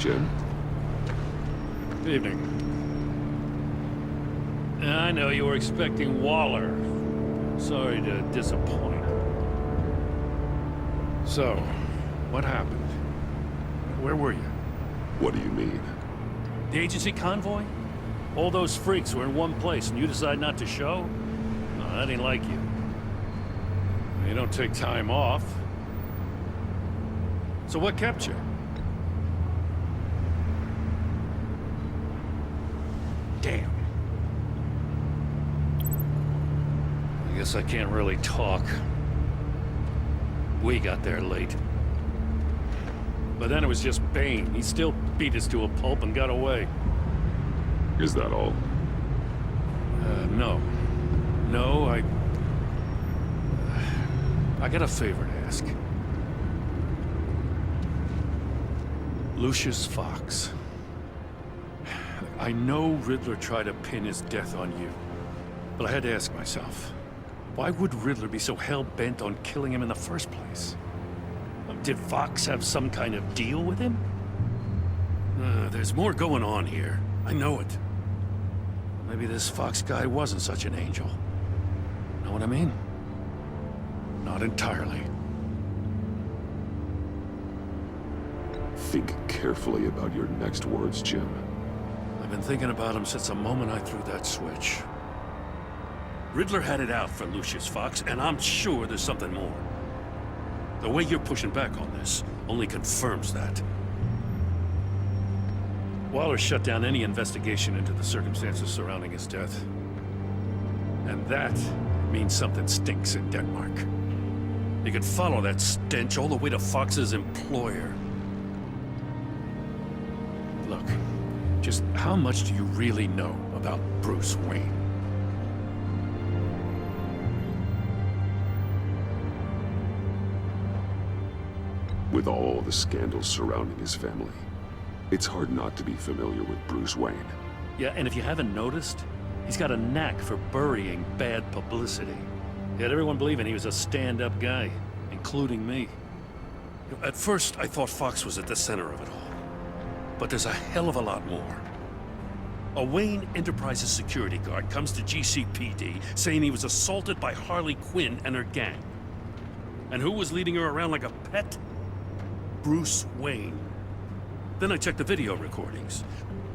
Jim? Evening. I know you were expecting Waller. Sorry to disappoint. So, what happened? Where were you? What do you mean? The agency convoy? All those freaks were in one place and you decide not to show? No, that ain't like you. You don't take time off. So what kept you? Damn. I guess I can't really talk. We got there late. But then it was just Bane. He still beat us to a pulp and got away. Is that all? No. No, I got a favor to ask. Lucius Fox. I know Riddler tried to pin his death on you, but I had to ask myself, why would Riddler be so hell-bent on killing him in the first place? Did Fox have some kind of deal with him? There's more going on here. I know it. Maybe this Fox guy wasn't such an angel. Know what I mean? Not entirely. Think carefully about your next words, Jim. I've been thinking about him since the moment I threw that switch. Riddler had it out for Lucius Fox, and I'm sure there's something more. The way you're pushing back on this only confirms that. Waller shut down any investigation into the circumstances surrounding his death. And that means something stinks in Denmark. You could follow that stench all the way to Fox's employer. Look, just how much do you really know about Bruce Wayne? With all the scandals surrounding his family, it's hard not to be familiar with Bruce Wayne. Yeah, and if you haven't noticed, he's got a knack for burying bad publicity. He had everyone believing he was a stand-up guy, including me. At first, I thought Fox was at the center of it all. But there's a hell of a lot more. A Wayne Enterprises security guard comes to GCPD saying he was assaulted by Harley Quinn and her gang. And who was leading her around like a pet? Bruce Wayne. Then I checked the video recordings.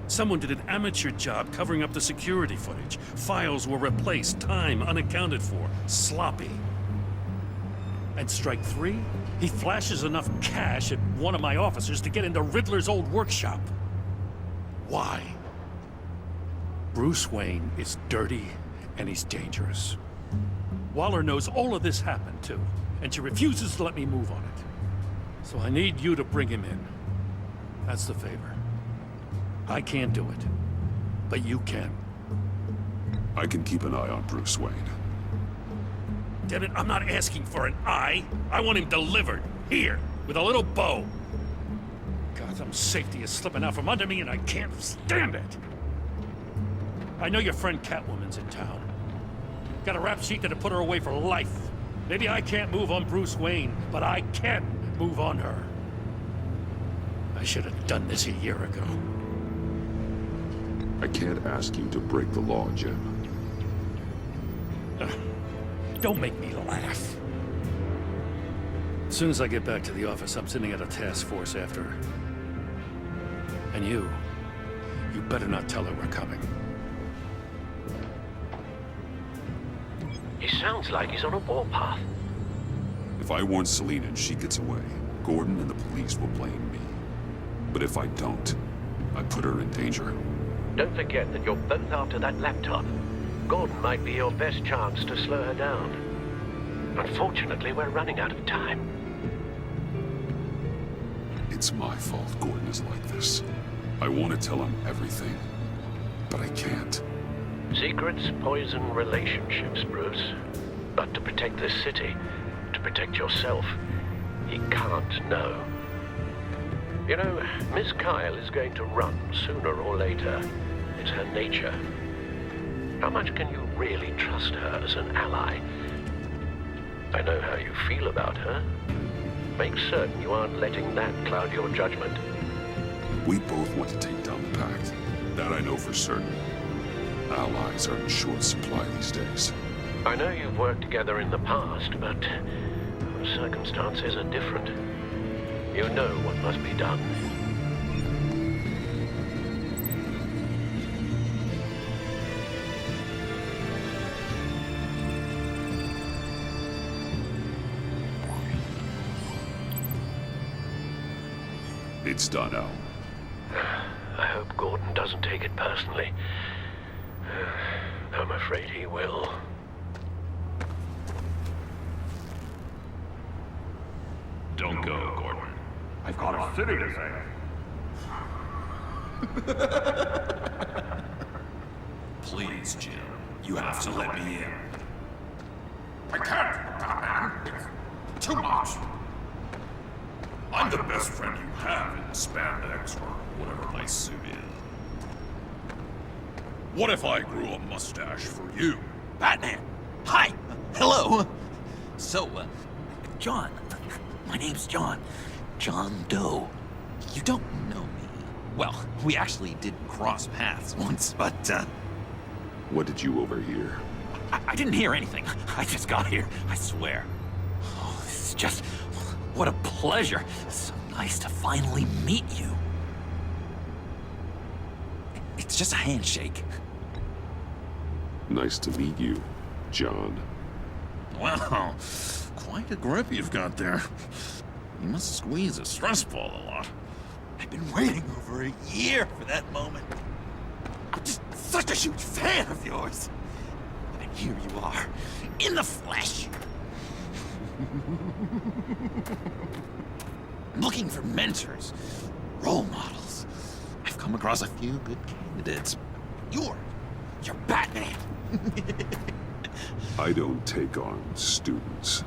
Someone did an amateur job covering up the security footage. Files were replaced, time unaccounted for, sloppy. And strike three, he flashes enough cash at one of my officers to get into Riddler's old workshop. Why? Bruce Wayne is dirty and he's dangerous. Waller knows all of this happened too, and she refuses to let me move on it. So I need you to bring him in. That's the favor. I can't do it, but you can. I can keep an eye on Bruce Wayne. Damn it, I'm not asking for an eye. I want him delivered, here, with a little bow. Gotham's safety is slipping out from under me and I can't stand it. I know your friend Catwoman's in town. Got a rap sheet that'll put her away for life. Maybe I can't move on Bruce Wayne, but I can move on her. I should have done this a year ago. I can't ask you to break the law, Jim. Don't make me laugh. As soon as I get back to the office, I'm sending out a task force after her. And you better not tell her we're coming. He sounds like he's on a warpath. If I warn Selina and she gets away, Gordon and the police will blame me. But if I don't, I put her in danger. Don't forget that you're both after that laptop. Gordon might be your best chance to slow her down. Unfortunately, we're running out of time. It's my fault Gordon is like this. I want to tell him everything, but I can't. Secrets poison relationships, Bruce. But to protect this city, to protect yourself, he can't know. You know, Miss Kyle is going to run sooner or later. It's her nature. How much can you really trust her as an ally? I know how you feel about her. Make certain you aren't letting that cloud your judgment. We both want to take down the Pact. That I know for certain. Allies are in short supply these days. I know you've worked together in the past, but circumstances are different. You know what must be done. It's done, Al. I hope Gordon doesn't take it personally. I'm afraid he will. Don't go, Gordon. I've got a city to save. Please, Jim. You have to let me in. I can't, Batman. It's too much. I'm the best friend you have in spandex or whatever my suit is. What if I grew a mustache for you? Batman! Hi! Hello! So, John. My name's John. John Doe. You don't know me. Well, we actually did cross paths once, but, What did you overhear? I didn't hear anything. I just got here, I swear. Oh, this is just... What a pleasure. So nice to finally meet you. It's just a handshake. Nice to meet you, John. Wow, quite a grip you've got there. You must squeeze a stress ball a lot. I've been waiting over a year for that moment. I'm just such a huge fan of yours. And here you are, in the flesh. I'm looking for mentors, role models. I've come across a few good candidates. You're Batman. I don't take on students.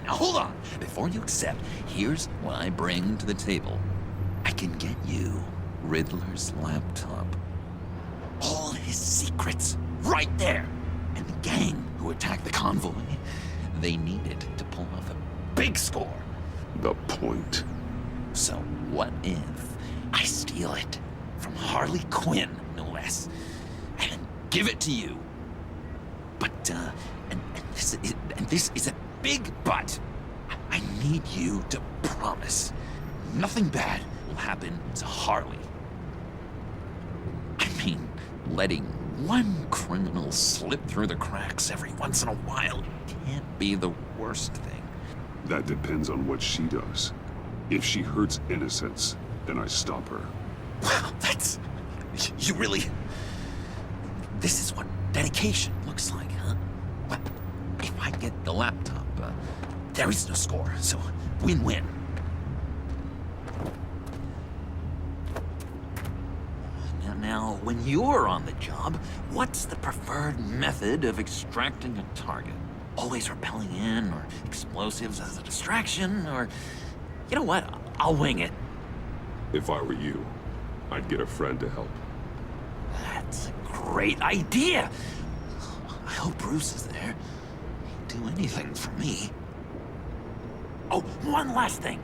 Now hold on. Before you accept, here's what I bring to the table. I can get you Riddler's laptop. All his secrets, right there. And the gang who attacked the convoy, they needed to pull off a big score. The point. So what if I steal it from Harley Quinn, no less, and then give it to you? But, and this is a big but. I need you to promise nothing bad will happen to Harley. I mean, letting one criminal slip through the cracks every once in a while can't be the worst thing. That depends on what she does. If she hurts innocents, then I stop her. Wow, that's... You really... This is what dedication looks like, huh? Well, if I get the laptop, there is no score, so win-win. Now, when you're on the job, what's the preferred method of extracting a target? Always rappelling in, or explosives as a distraction, or... You know what? I'll wing it. If I were you, I'd get a friend to help. That's a great idea. I hope Bruce is there. He'd do anything for me. Oh, one last thing.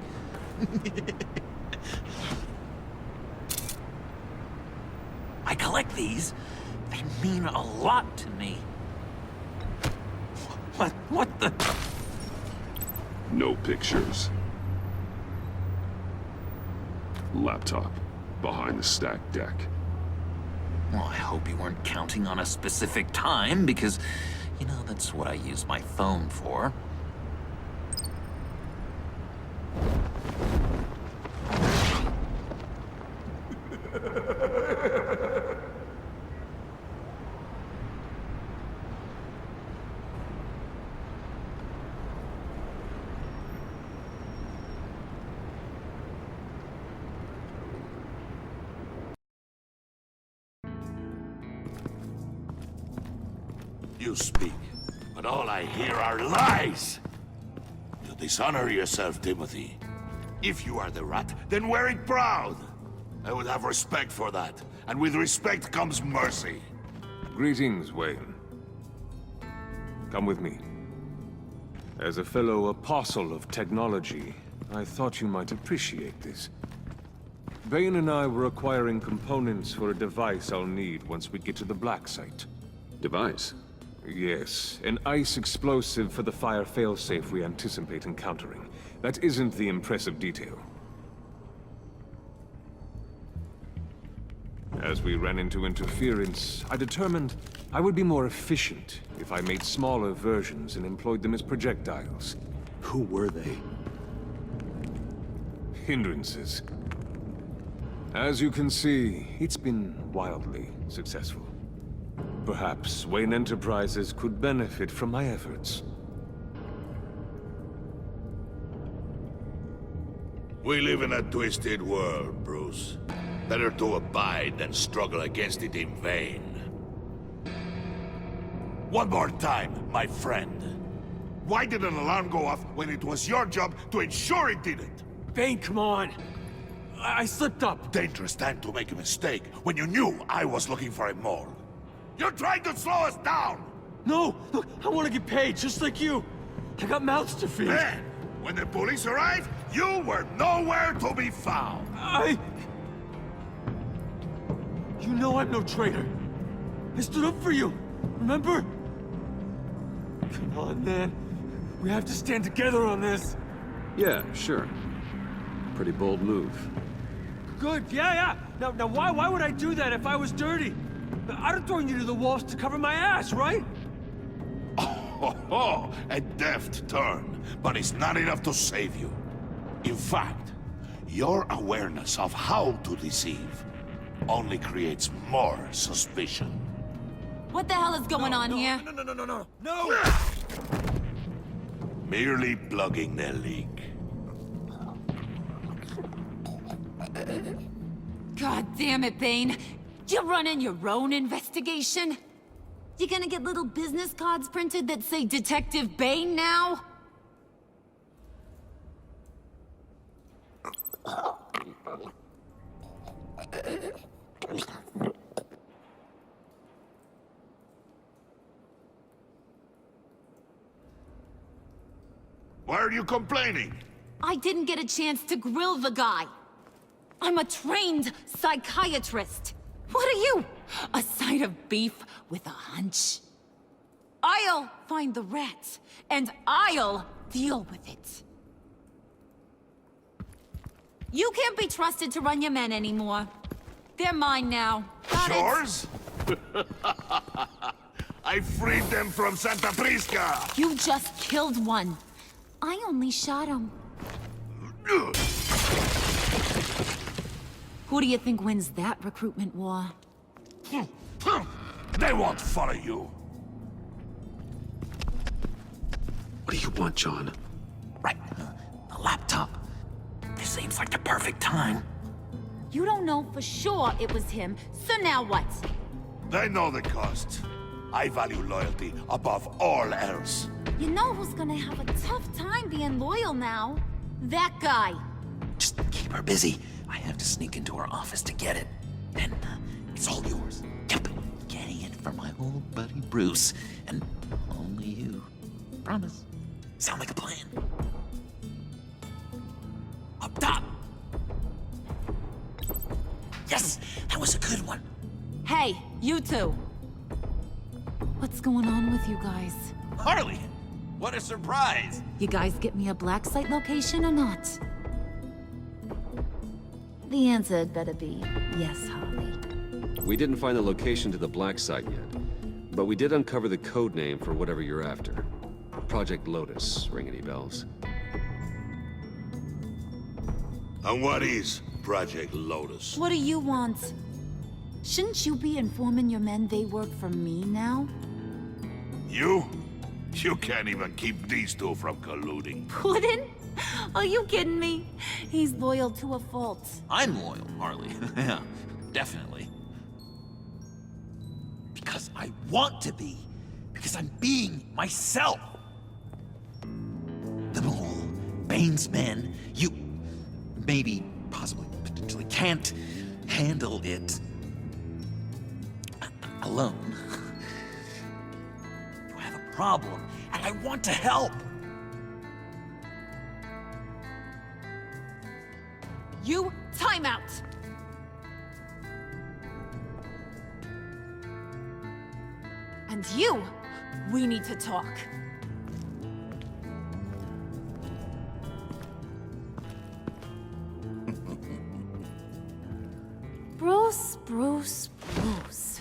I collect these. They mean a lot to me. What the... No pictures. Laptop behind the stacked deck. Well, I hope you weren't counting on a specific time, because, you know, that's what I use my phone for. You speak, but all I hear are lies! You dishonor yourself, Timothy. If you are the rat, then wear it proud! I would have respect for that, and with respect comes mercy. Greetings, Wayne. Come with me. As a fellow apostle of technology, I thought you might appreciate this. Bane and I were acquiring components for a device I'll need once we get to the Black Site. Device? Yes, an ice explosive for the fire failsafe we anticipate encountering. That isn't the impressive detail. As we ran into interference, I determined I would be more efficient if I made smaller versions and employed them as projectiles. Who were they? Hindrances. As you can see, it's been wildly successful. Perhaps Wayne Enterprises could benefit from my efforts. We live in a twisted world, Bruce. Better to abide than struggle against it in vain. One more time, my friend. Why did an alarm go off when it was your job to ensure it didn't? Bane, come on! I slipped up! Dangerous time to make a mistake when you knew I was looking for a mole. You're trying to slow us down! No! Look, I want to get paid, just like you! I got mouths to feed! Then, when the police arrived, you were nowhere to be found! You know I'm no traitor! I stood up for you, remember? Come on, man. We have to stand together on this! Yeah, sure. Pretty bold move. Good, yeah! Now why would I do that if I was dirty? I'd have thrown you to the wolves to cover my ass, right? Oh, a deft turn, but it's not enough to save you. In fact, your awareness of how to deceive only creates more suspicion. What the hell is going on here? No! Merely plugging the leak. God damn it, Bane. You're running your own investigation? You gonna get little business cards printed that say Detective Bane now? Why are you complaining? I didn't get a chance to grill the guy. I'm a trained psychiatrist. What are you? A side of beef with a hunch? I'll find the rat, and I'll deal with it. You can't be trusted to run your men anymore. They're mine now. Got it? Yours? I freed them from Santa Prisca! You just killed one. I only shot him. Who do you think wins that recruitment war? They won't follow you. What do you want, John? Right, the laptop. This seems like the perfect time. You don't know for sure it was him, so now what? They know the cost. I value loyalty above all else. You know who's gonna have a tough time being loyal now? That guy. Just keep her busy. I have to sneak into her office to get it. And it's all yours. Yep, getting it for my old buddy Bruce. And only you. Promise. Sound like a plan? Up top! Yes! That was a good one. Hey, you two. What's going on with you guys? Harley! What a surprise! You guys get me a black site location or not? The answer had better be yes, Harley. We didn't find the location to the Black Site yet, but we did uncover the code name for whatever you're after. Project Lotus. Ring any bells? And what is Project Lotus? What do you want? Shouldn't you be informing your men they work for me now? You? You can't even keep these two from colluding. Puddin'? Are you kidding me? He's loyal to a fault. I'm loyal, Harley. Yeah, definitely. Because I want to be. Because I'm being myself. The mole, Bane's men, you maybe, possibly, potentially can't handle it alone. You have a problem, and I want to help. You, time out! And you, we need to talk. Bruce, Bruce, Bruce.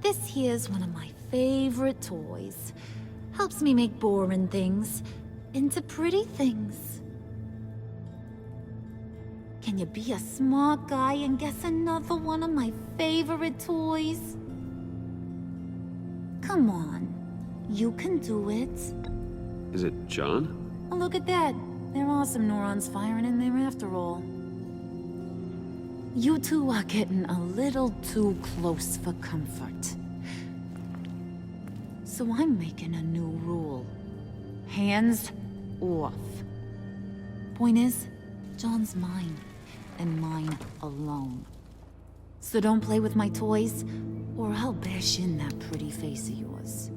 This here's one of my favorite toys. Helps me make boring things into pretty things. Can you be a smart guy and guess another one of my favorite toys? Come on, you can do it. Is it John? Oh, look at that. There are some neurons firing in there after all. You two are getting a little too close for comfort. So I'm making a new rule. Hands off. Point is, John's mine, and mine alone. So don't play with my toys, or I'll bash in that pretty face of yours.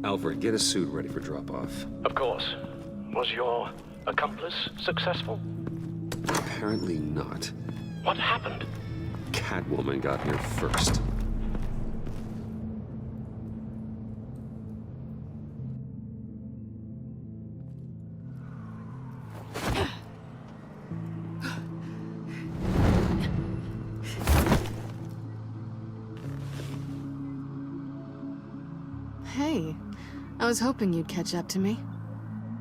Alfred, get a suit ready for drop-off. Of course. Was your accomplice successful? Apparently not. What happened? Catwoman got here first. Hey, I was hoping you'd catch up to me.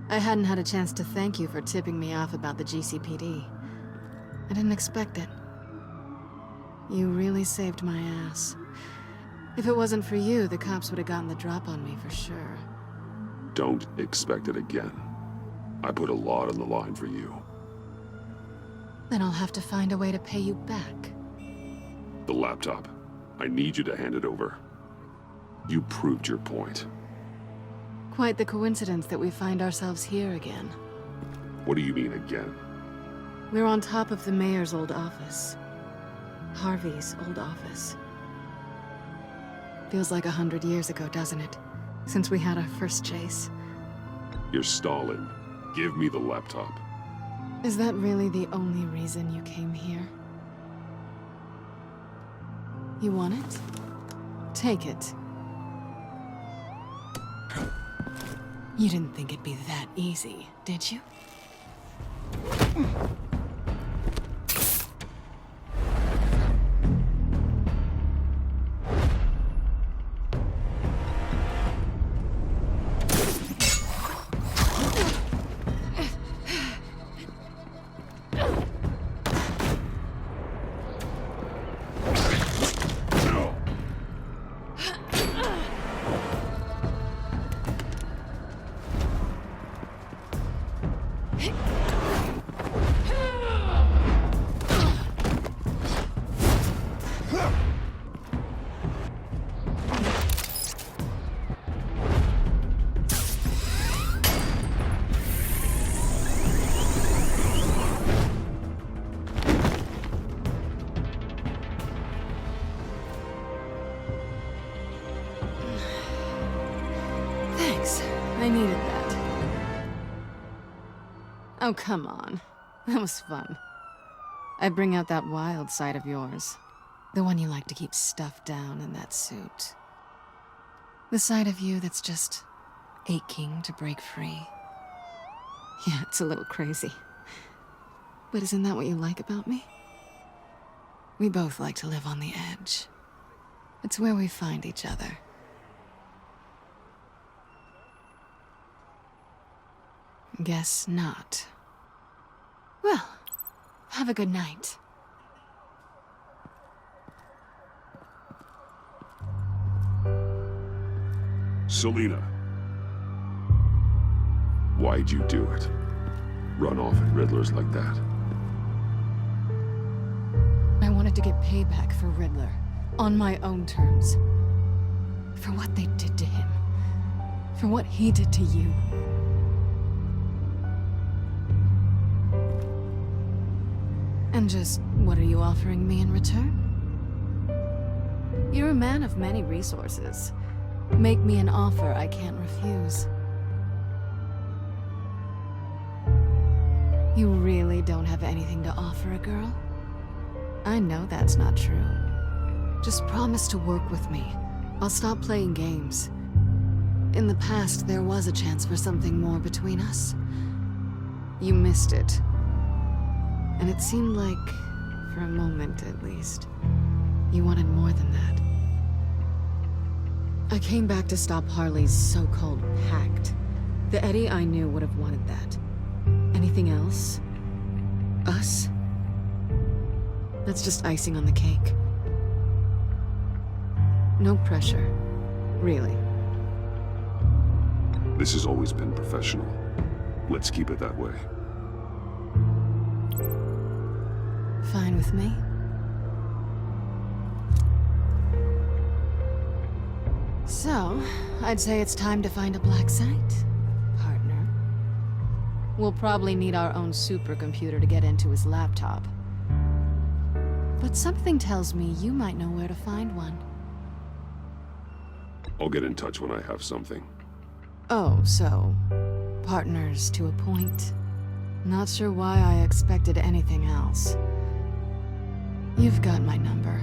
I hadn't had a chance to thank you for tipping me off about the GCPD. I didn't expect it. You really saved my ass. If it wasn't for you, the cops would have gotten the drop on me for sure. Don't expect it again. I put a lot on the line for you. Then I'll have to find a way to pay you back. The laptop. I need you to hand it over. You proved your point. Quite the coincidence that we find ourselves here again. What do you mean again? We're on top of the mayor's old office. Harvey's old office. Feels like 100 years ago, doesn't it? Since we had our first chase. You're stalling. Give me the laptop. Is that really the only reason you came here? You want it? Take it. You didn't think it'd be that easy, did you? I needed that. Oh, come on. That was fun. I bring out that wild side of yours. The one you like to keep stuffed down in that suit. The side of you that's just aching to break free. Yeah, it's a little crazy. But isn't that what you like about me? We both like to live on the edge. It's where we find each other. Guess not. Well, have a good night. Selina. Why'd you do it? Run off at Riddlers like that? I wanted to get payback for Riddler. On my own terms. For what they did to him. For what he did to you. And just, what are you offering me in return? You're a man of many resources. Make me an offer I can't refuse. You really don't have anything to offer a girl? I know that's not true. Just promise to work with me. I'll stop playing games. In the past, there was a chance for something more between us. You missed it. And it seemed like, for a moment at least, you wanted more than that. I came back to stop Harley's so-called pact. The Eddie I knew would have wanted that. Anything else? Us? That's just icing on the cake. No pressure. Really. This has always been professional. Let's keep it that way. Fine with me. So, I'd say it's time to find a black site, partner. We'll probably need our own supercomputer to get into his laptop. But something tells me you might know where to find one. I'll get in touch when I have something. Oh, so... partners to a point. Not sure why I expected anything else. You've got my number.